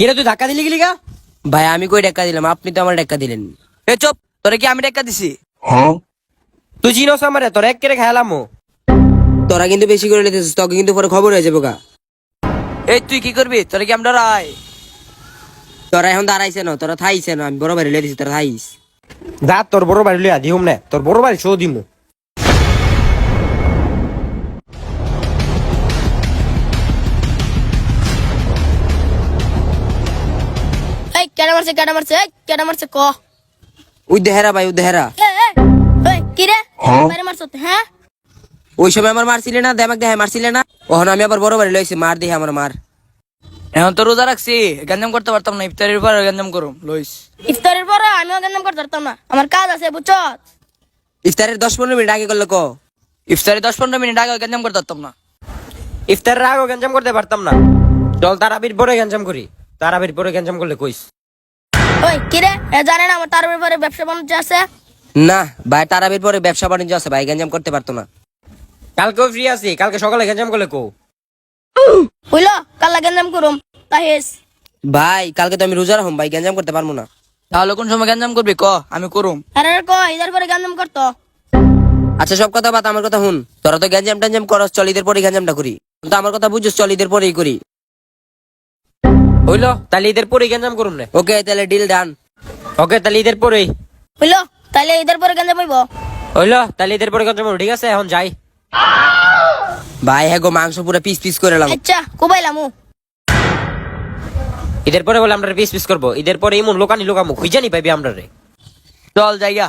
কিরে তুই ধাক্কা দিলি গা? ভাই আমি কই টাকা দিলাম, আপনি তো আমার টাকা দিলেন। এ চুপ, তোরে কি আমি টাকা দিছি? তুই চিনোস আমারে, তোর এক কেরে খাইলাম। তোরা কিন্তু বেশি করে নিতেছিস, তোকে কিন্তু পরে খবর হয়ে যাবো গা। এই তুই কি করবি? তোরে কি আমরা রায়? তোরা এখন দাঁড়াইছে না, তোরা থাইছে না, আমি বড় বাড়ি লিয়ে দিছি, তোরা থাইস। যা তোর বড় বাড়ি লিয়া দিহুম না, তোর বড় বাড়ি শো দিমু। এই কেডা মারছে ক ওই দেহেরা ভাই, ওই দেহেরা। এই কি রে মারে মারছ হ্যাঁ? ওই সময় আমার মারছিলে না, দেমাক দেহে মারছিলে না, ওখানে আমি আবার বড় বাড়ি লইছি, মার দিয়ে আমার মার। এখন তো রোজা রাখছি, গঞ্জাম করতে পারতাম না, ইফতারের পর গঞ্জাম করুম লইস। ইফতারের পর আমিও গেলাম করতে পারতাম না, আমার কাজ আছে বুঝছ। ইফতারের 10-15 মিনিট আগে করলে ক। ইফতারে 10-15 মিনিট আগে গঞ্জাম করতে পারতাম না। ইফতারের আগে গঞ্জাম করতে পারতাম না। চল তারাবির পরে গঞ্জাম করি, তারাবির পরে গঞ্জাম করলে কইস। ওই কি রে জানে না আমার তার ব্যাপারে ব্যবসা বাণিজ্য আছে? না ভাই, তারাবির পরে ব্যবসা বাণিজ্য আছে ভাই, গঞ্জাম করতে পারতো না। কালকেও ফ্রি আছি, কালকে সকালে গঞ্জাম করলে কো। বুঝলো কাল্লা গেলাম করুম তাহিস। ভাই কালকে তো আমি রোজা রাখুম ভাই, গঞ্জাম করতে পারবো না। তাহলে কোন সময় গঞ্জাম করবি ক, আমি করুম। আরে ক ইদার পরে গেলাম করতো। আচ্ছা সব কথা বাদ, আমার কথা হুন। তোরা তো গঞ্জাম টাঞ্জাম করস, চল ঈদের পরে গঞ্জামটা করি। তো আমার কথা বুঝছিস, চল ঈদের পরেই করি। হইলো তাহলে ঈদের পরেই গঞ্জাম করুম না। ওকে তাহলে ডিল ডান। ওকে তাহলে ঈদের পরেই। বুঝলো তাহলে ইদার পরে গেলাম হইব। হইলো তাহলে ঈদের পরে গঞ্জাম করব, ঠিক আছে এখন যাই। ভাই হ্যাঁ গো, মাংস পুরো পিস পিস করে লাম। আচ্ছা কুবাইলামু। ঈদের পরে বলে আমরা পিস পিস করবো, ঈদের পরে এমন লোকানি লোকামু খুঁজে নি পাইবি আমরা রে। চল জায়গা।